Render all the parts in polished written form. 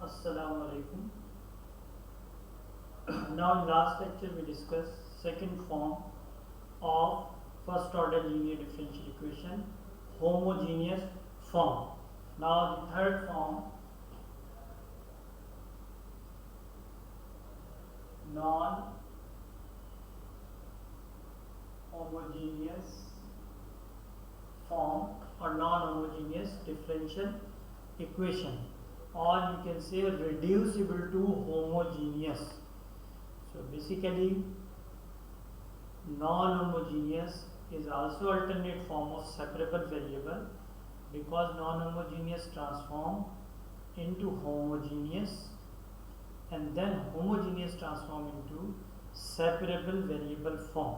Assalamu alaikum. Now in last lecture we discussed second form of first order linear differential equation, homogeneous form. Now the third form, non homogeneous form or non-homogeneous differential equation, or you can say reducible to homogeneous. So basically non-homogeneous is also alternate form of separable variable, because non-homogeneous transform into homogeneous and then homogeneous transform into separable variable form.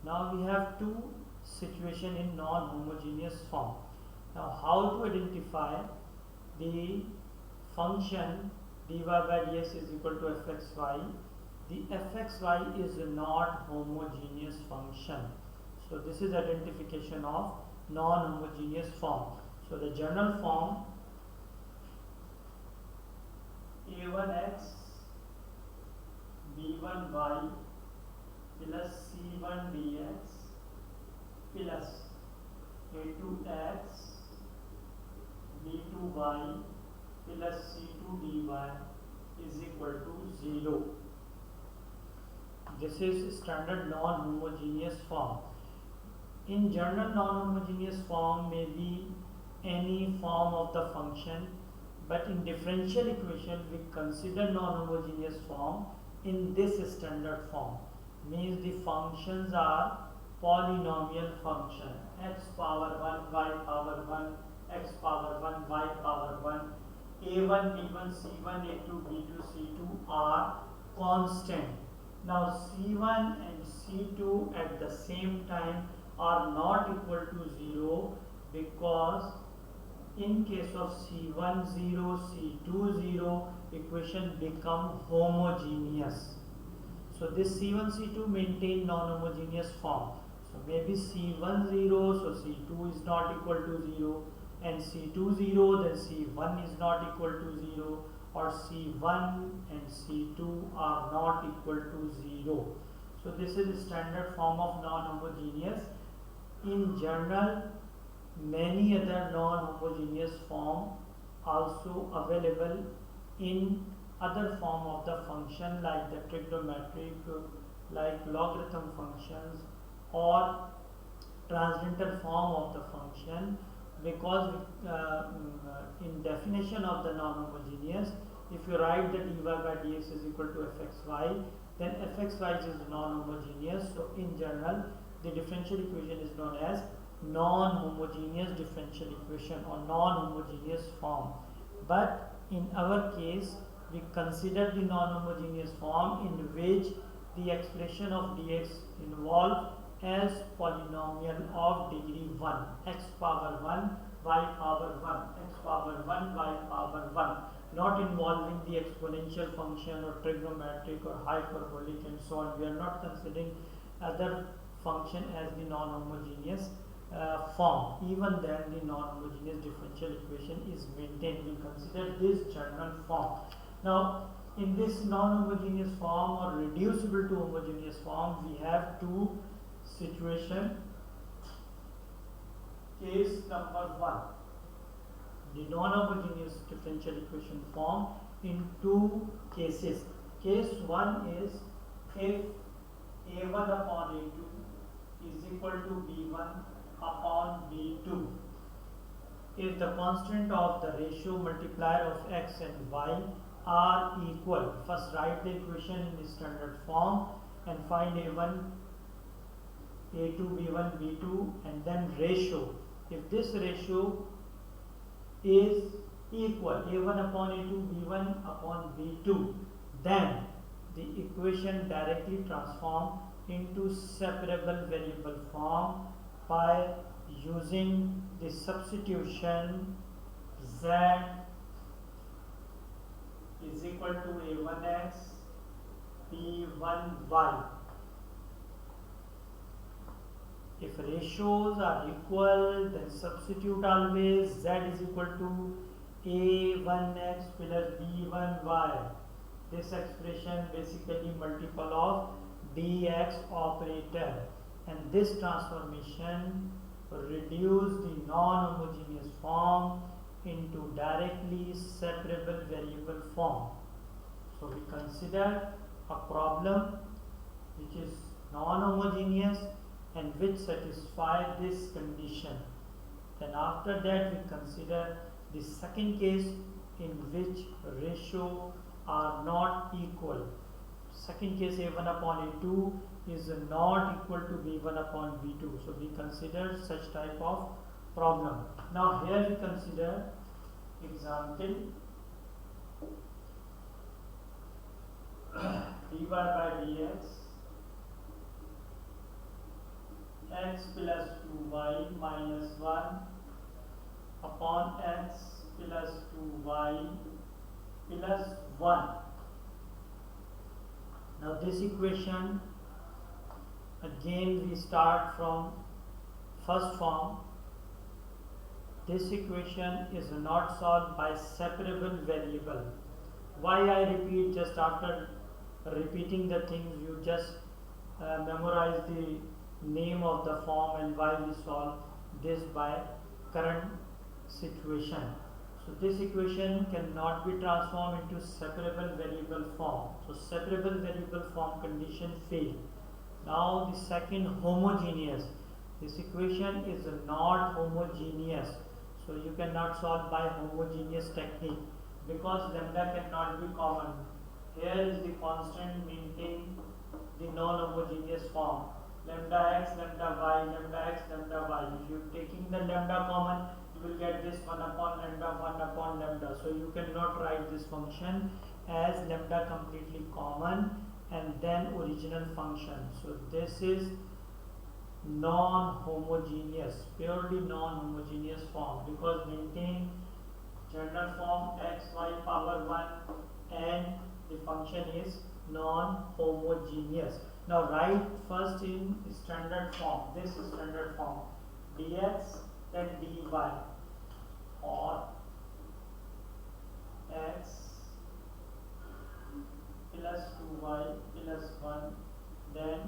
Now we have two situation in non-homogeneous form. Now how to identify the function dy by dx is equal to fxy? The fxy is not homogeneous function. So this is identification of non-homogeneous form. So the general form a1x b1y plus c1 dx plus a2x b2y plus c2 dy is equal to 0. This is standard non-homogeneous form. In general, non-homogeneous form may be any form of the function, but in differential equation we consider non-homogeneous form in this standard form. Means the functions are polynomial function, x power 1, y power 1, x power 1, y power 1, a1, b1, c1, a2, b2, c2 are constant. Now c1 and c2 at the same time are not equal to 0, because in case of c1 0, c2 0, equation become homogeneous. So this c1 c2 maintain non-homogeneous form. So maybe c1 0, so c2 is not equal to 0, and c2 0, then c1 is not equal to 0, or c1 and c2 are not equal to 0. So this is standard form of non-homogeneous. In general, many other non-homogeneous form also available in other form of the function, like the trigonometric, like logarithm functions, or transcendental form of the function. Because in definition of the non-homogeneous, if you write that dy by dx is equal to fxy, then fxy is non-homogeneous. So in general, the differential equation is known as non-homogeneous differential equation or non-homogeneous form. But in our case, we consider the non-homogeneous form in which the expression of dx involves as polynomial of degree 1, x power 1, y power 1, x power 1, y power 1, not involving the exponential function or trigonometric or hyperbolic and so on. We are not considering other function as the non-homogeneous form. Even then the non-homogeneous differential equation is maintained. We consider this general form. Now in this non-homogeneous form or reducible to homogeneous form, we have two situation. Case number 1, the non-homogeneous differential equation form in two cases. Case 1 is if a1 upon a2 is equal to b1 upon b2, if the constant of the ratio multiplier of x and y are equal. First write the equation in the standard form and find a1, a2, b1, b2, and then ratio. If this ratio is equal, a1 upon a2, b1 upon b2, then the equation directly transform into separable variable form by using the substitution z is equal to a1x b1y. If ratios are equal, then substitute always z is equal to a1x plus b1y. This expression basically multiple of dx operator, and this transformation reduce the non-homogeneous form into directly separable variable form. So we consider a problem which is non-homogeneous and which satisfy this condition. Then after that we consider the second case in which ratio are not equal. Second case, a1 upon a2 is not equal to b1 upon b2. So we consider such type of problem. Now here we consider example dy by dx x plus 2y minus 1 upon x plus 2y plus 1. Now this equation, again we start from first form. This equation is not solved by separable variable. Why I repeat? Just after repeating the things, you just memorize the name of the form and why we solve this by current situation. So this equation cannot be transformed into separable variable form. So separable variable form condition fail. Now the second, homogeneous. This equation is not homogeneous. So you cannot solve by homogeneous technique because lambda cannot be common. Here is the constant maintain the non-homogeneous form. Lambda x, lambda y, lambda x, lambda y. If you are taking the lambda common, you will get this 1 upon lambda, 1 upon lambda. So you cannot write this function as lambda completely common and then original function. So this is non-homogeneous, purely non-homogeneous form because maintain general form x, y power 1 and the function is non-homogeneous. Now write first in standard form. This is standard form, dx then dy or x plus 2y plus 1 then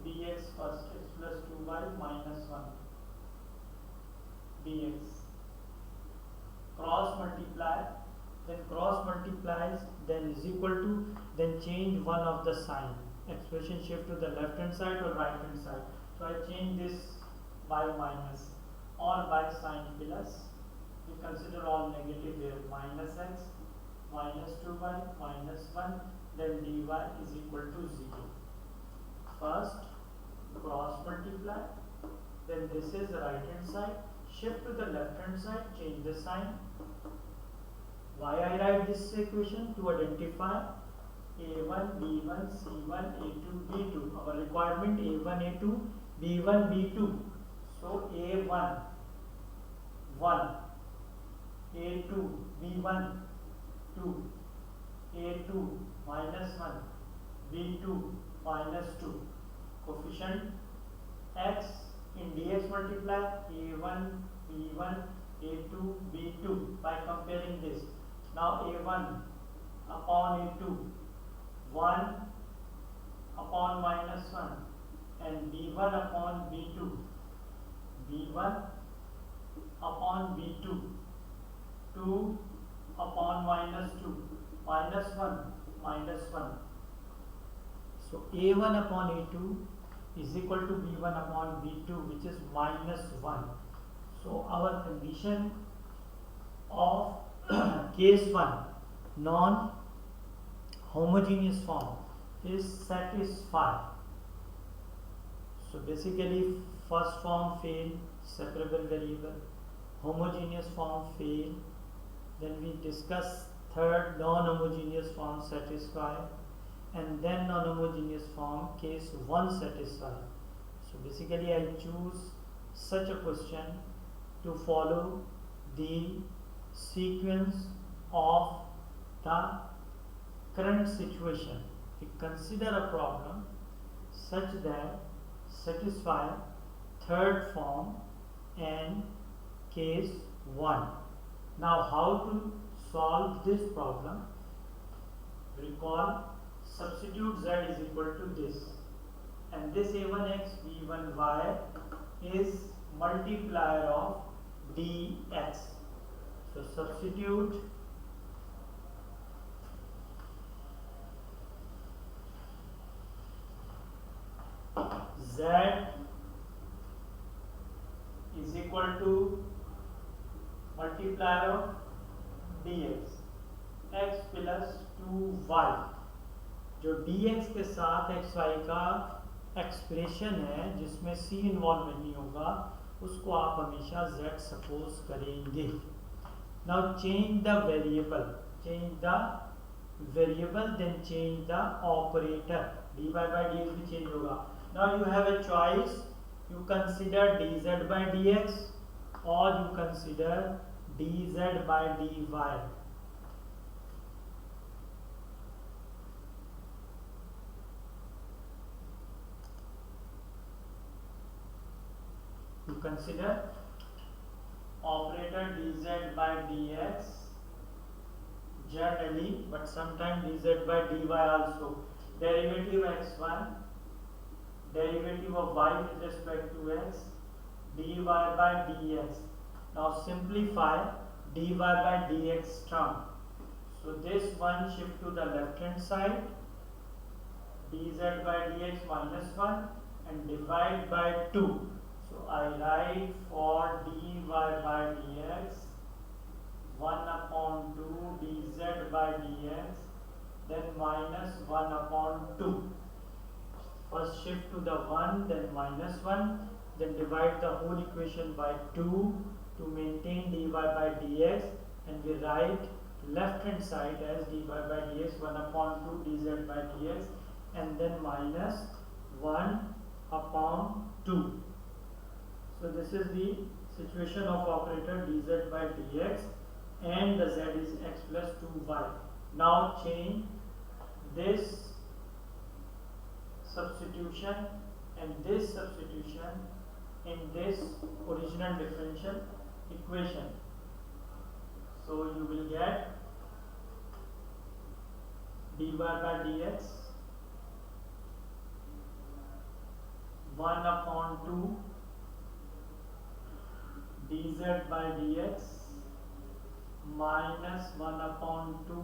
dx first, x plus 2y minus 1 dx. Cross multiply, then cross multiplies, then is equal to, then change one of the sign. Expression shift to the left hand side or right hand side. So I change this by minus or by sign plus. We consider all negative here. Minus x minus 2y minus 1, then dy is equal to 0. First cross multiply, then this is the right hand side, shift to the left hand side, change the sign. Why I write this equation? To identify a1, b1, c1, a2, b2. Our requirement a1, a2, b1, b2. So a1 1, a2 b1 2, a2 minus 1, b2 minus 2. Coefficient x in dx multiply a1 b1 a2 b2 by comparing this. Now a1 upon a2 1 upon minus 1 and b1 upon b2 b1 upon b2 2 upon minus 2 minus 1 minus 1. So a1 upon a2 is equal to b1 upon b2, which is minus 1. So our condition of case 1, non homogeneous form, is satisfied. So basically first form fail, separable variable, homogeneous form fail, then we discuss third, non-homogeneous form satisfy, and then non-homogeneous form case 1 satisfy. So basically I choose such a question to follow the sequence of the current situation. We consider a problem such that satisfy third form and case 1. Now how to solve this problem? Recall, substitute z is equal to this, and this a1x b1y is multiplier of dx. So substitute z is equal to multiplier of dx, x plus 2y. जो dx के साथ xy का expression है जिसमें c involve नहीं होगा, उसको आप हमेशा z सपोज करेंगे. Now change the variable, then change the operator. dy by dx भी चेंज होगा. Now you have a choice. You consider dz by dx or you consider dz by dy. You consider operator dz by dx generally, but sometimes dz by dy also. Derivative x1, derivative of y with respect to x, dy by dx. Now simplify dy by dx term. So this one shift to the left hand side, dz by dx minus 1, and divide by 2. So I write for dy by dx 1 upon 2 dz by dx, then minus 1 upon 2. First shift to the 1, then minus 1, then divide the whole equation by 2 to maintain dy by dx, and we write left hand side as dy by dx 1 upon 2 dz by dx, and then minus 1 upon 2. So this is the situation of operator dz by dx, and the z is x plus 2y. Now change this substitution and this substitution in this original differential equation. So you will get dy by dx 1 upon 2 dz by dx minus 1 upon 2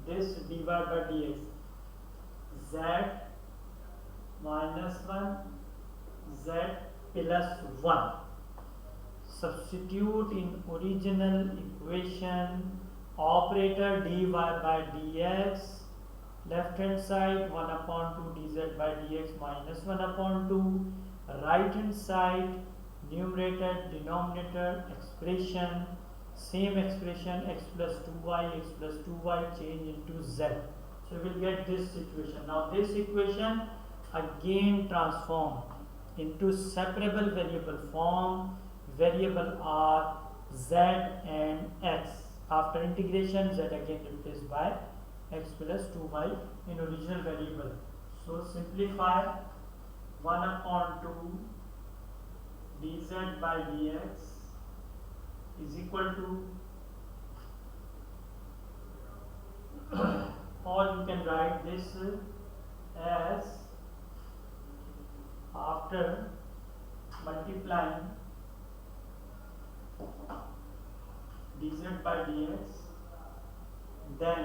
this dy by dx z minus 1 z plus 1. Substitute in original equation operator dy by dx, left hand side 1 upon 2 dz by dx minus 1 upon 2, right hand side numerator denominator expression, same expression x plus 2y change into z. So we will get this situation. Now this equation again transform into separable variable form, variable r, z and x. After integration, z again replaced by x plus 2y in original variable. So simplify 1 upon 2 dz by dx is equal to or you can write this as after multiplying dz by dx, then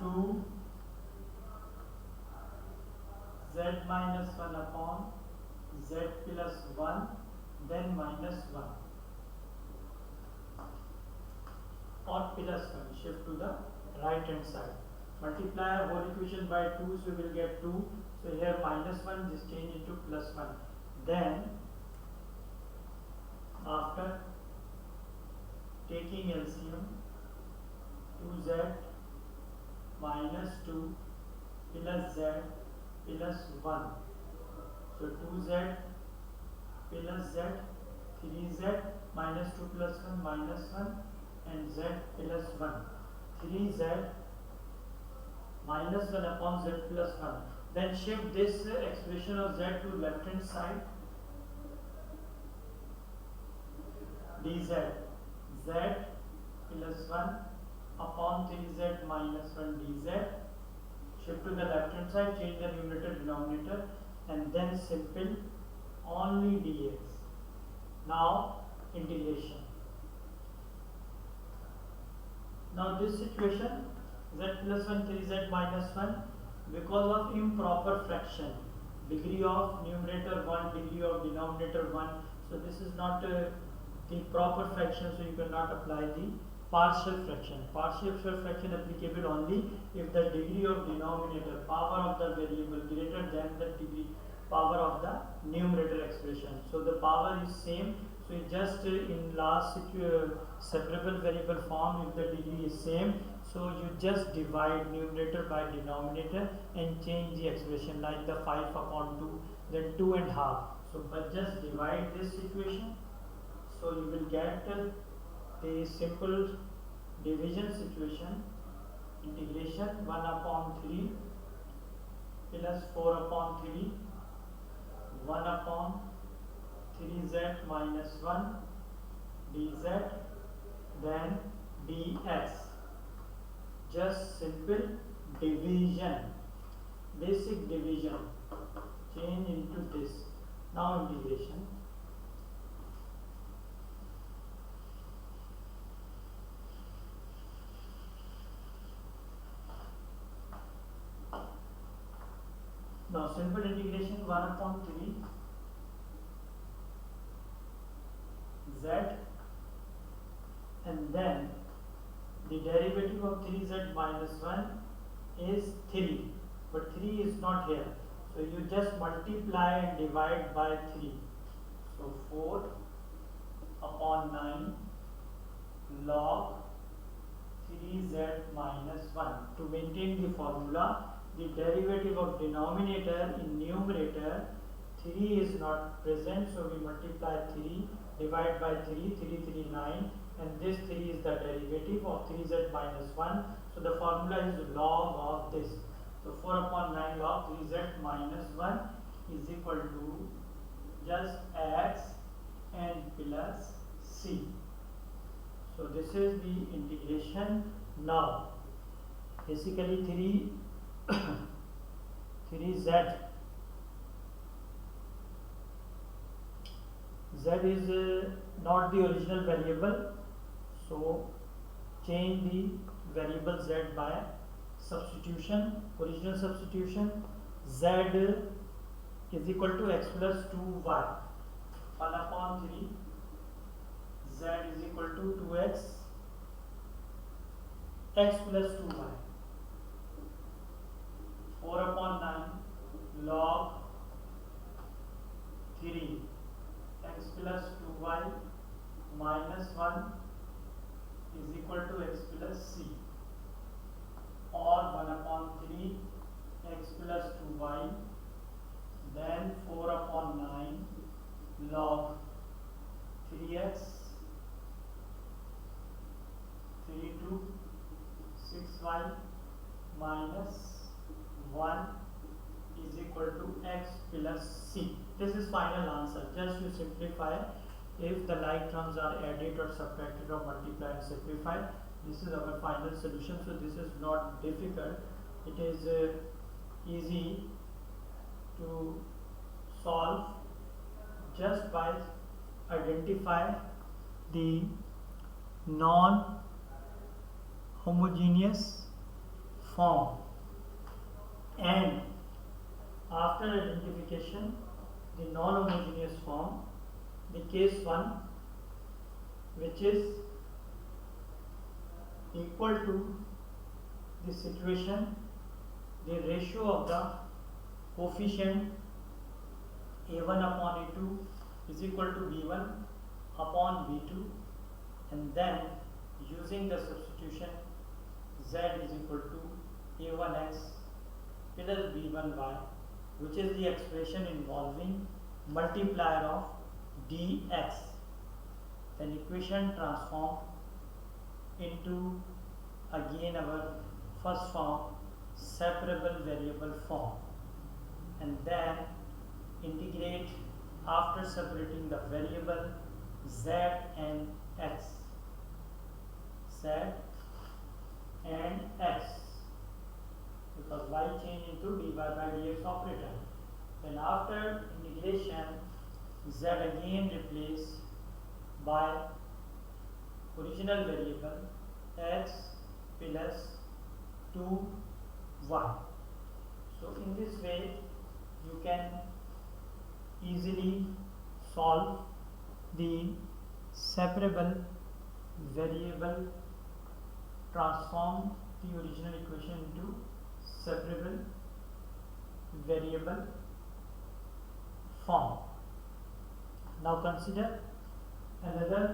2 z minus 1 upon z plus 1, then minus 1 or plus 1, shift to the right hand side. Multiply whole equation by 2, so we will get 2. So here minus 1, this change into plus 1. Then after taking LCM, 2z minus 2 plus z plus 1. So 2z plus z, 3z minus 2 plus 1 minus 1, and z plus 1. 3z minus 1 upon z plus 1. Then shift this expression of z to left hand side. dz, z plus 1 upon 3z minus 1 dz. Shift to the left hand side, change the numerator denominator, and then simple only dx. Now integration. Now this situation, z plus 1 3z minus 1, because of improper fraction, degree of numerator 1, degree of denominator 1, so this is not the proper fraction, so you cannot apply the partial fraction. Partial fraction applicable only if the degree of denominator, power of the variable, greater than the degree power of the numerator expression. So the power is same, so it just in last separable variable form, if the degree is same, so you just divide numerator by denominator and change the expression, like the 5 upon 2, then 2 and half. So but just divide this situation, so you will get a simple division situation. Integration 1 upon 3 plus 4 upon 3, 1 upon 3z minus 1 dz, then dx. Just simple division, basic division, change into this. Now integration. Now simple integration 1 upon 3 z, and then the derivative of 3z minus 1 is 3, but 3 is not here, so you just multiply and divide by 3. So 4 upon 9 log 3z minus 1. To maintain the formula, the derivative of denominator in numerator, 3 is not present, so we multiply 3, divide by 3, 3 3 9, and this 3 is the derivative of 3z minus 1, so the formula is log of this. So 4 upon 9 log 3z minus 1 is equal to just x and plus c. So this is the integration. Now basically 3z is not the original variable, so change the variable z by substitution, original substitution. Z is equal to x plus 2y, 1 upon 3, z is equal to 2x, x plus 2y, 4 upon 9 log 3 x plus 2y minus 1 is equal to x plus c, or 1 upon 3 x plus 2y, then 4 upon 9 log 3x 3 to 6y minus 1 is equal to x plus c. This is final answer. Just you simplify. If the like terms are added or subtracted or multiplied and simplified, this is our final solution. So this is not difficult. It is easy to solve just by identify the non-homogeneous form, and after identification the non-homogeneous form, the case 1, which is equal to the situation, the ratio of the coefficient a1 upon a2 is equal to b1 upon b2, and then using the substitution z is equal to a1x plus b1y, which is the expression involving multiplier of dx, then equation transformed into again our first form, separable variable form, and then integrate after separating the variable z and x, z and x, because y change into dy by dx operator. Then after integration, z again replaced by original variable x plus 2y. So in this way you can easily solve the separable variable, transform the original equation into separable variable form. Now consider another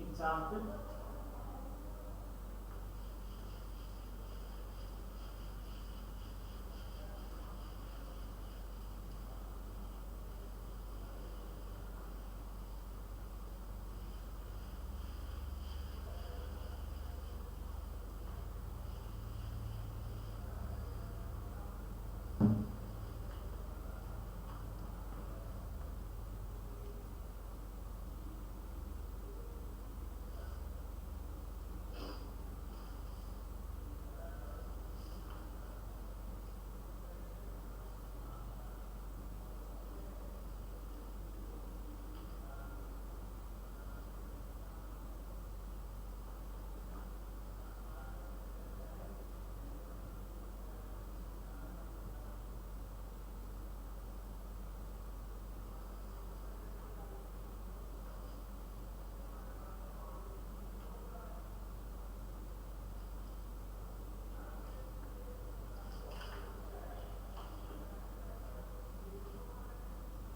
example.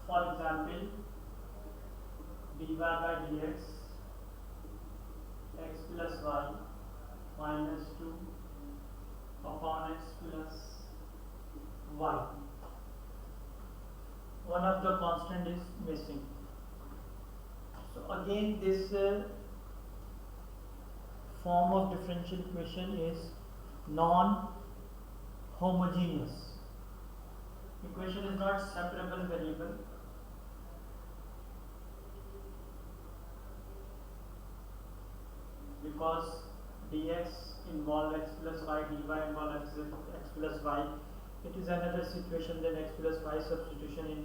For example, dy by dx x plus y minus 2 upon x plus y. One of the constant is missing. So again this form of differential equation is non-homogeneous. Equation is not separable variable. Because dx involve x plus y, dy involve x plus y. It is another situation than x plus y substitution in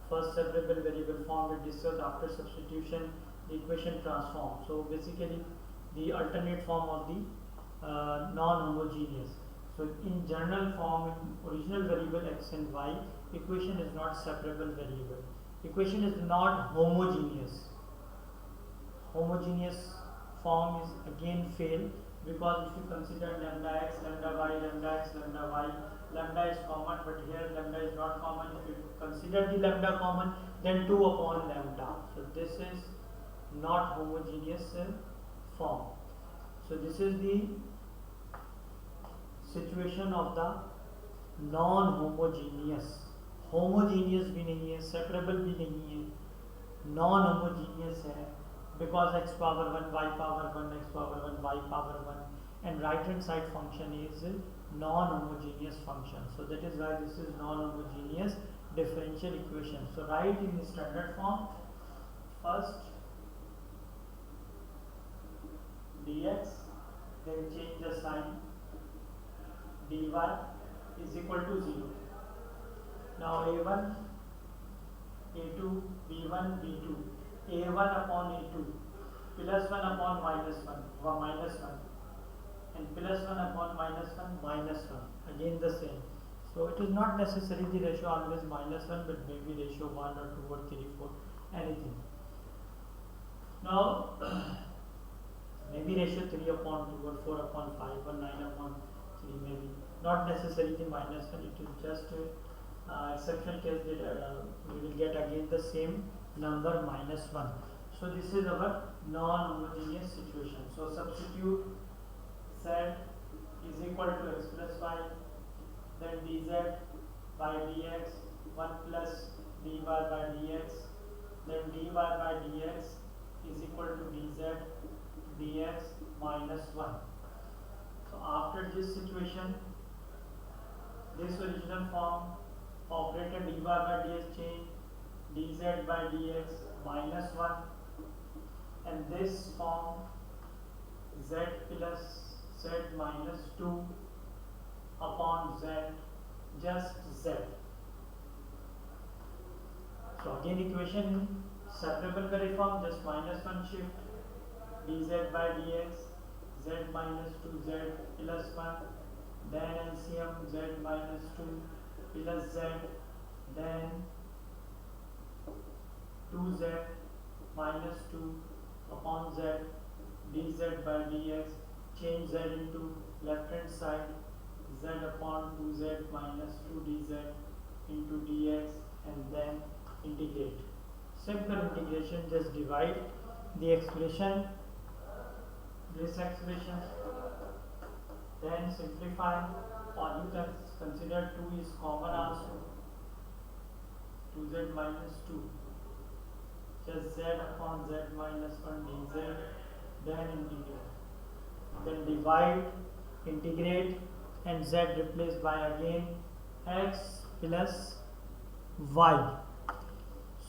first separable variable form we discussed. After substitution the equation transforms. So basically the alternate form of the non-homogeneous. So in general form, in original variable x and y, equation is not separable variable. Equation is not homogeneous. Homogeneous form is again fail, because if you consider lambda x, lambda y, lambda x, lambda y, lambda is common, but here lambda is not common. If you consider the lambda common, then 2 upon lambda. So this is not homogeneous form. So this is the situation of the non-homogeneous. Homogeneous भी नहीं है, separable भी नहीं है, non homogeneous है, because x power 1, y power 1, x power 1, y power 1, and right hand side function is non-homogeneous function. So that is why this is non-homogeneous differential equation. So write in the standard form. First dx, then change the sign, dy is equal to 0. Now a1, a2, b1, b2, a1 upon a2 plus 1 upon minus 1, and plus 1 upon minus 1, minus 1, again the same. So it is not necessary the ratio always minus 1, but maybe ratio 1 or 2 or 3, 4, anything. Now maybe ratio 3 upon 2 or 4 upon 5 or 9 upon 3, maybe not necessarily the minus 1. It is just exceptional case that we will get again the same number minus 1. So this is our non-homogeneous situation. So substitute z is equal to x plus y, then dz by dx 1 plus dy by dx, then dy by dx is equal to dz dx minus 1. So after this situation, this original form, operator dy by dx change, dz by dx minus 1 and this form z plus z minus 2 upon z, just z. So again equation separable का form, just minus 1 shift dz by dx, z minus 2z plus 1, then LCM z minus 2 plus z, then 2z minus 2 upon z dz by dx, change z into left hand side, z upon 2z minus 2 dz into dx, and then integrate. Simple integration, just divide the expression, this expression, then simplify, or you can consider 2 is common also, 2z minus 2, just z upon z minus 1 dz, then integrate, then divide, integrate, and z replaced by again x plus y.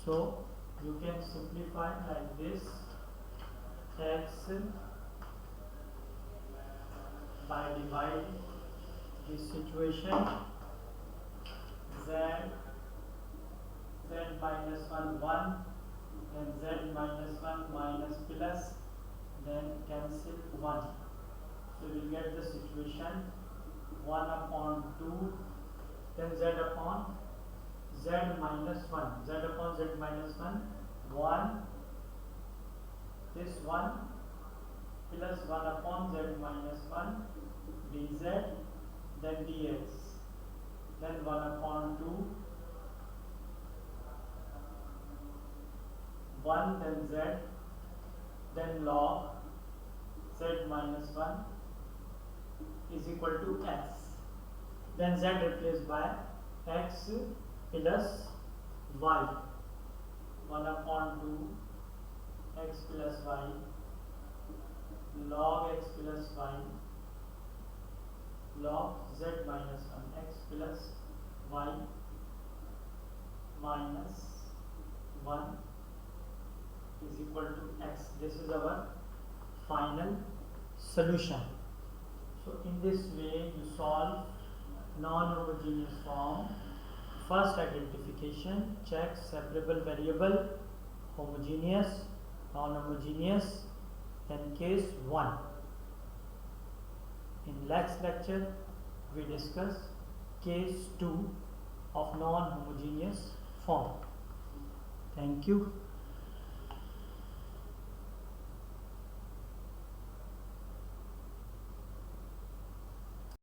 So you can simplify like this, x by dividing this situation, z minus 1 1, then z minus 1 minus plus, then cancel 1. So we will get the situation 1 upon 2, then z upon z minus 1, z upon z minus 1, 1, this 1 plus 1 upon z minus 1 dz, then dx, then 1 upon 2, 1, then z, then log z minus 1 is equal to x, then z replaced by x plus y, 1 upon 2 x plus y log x plus y log z minus 1 x plus y minus 1 is equal to x. This is our final solution. So in this way you solve non-homogeneous form. First identification, check separable variable, homogeneous, non-homogeneous, then case 1. In next lecture we discuss case 2 of non-homogeneous form. Thank you.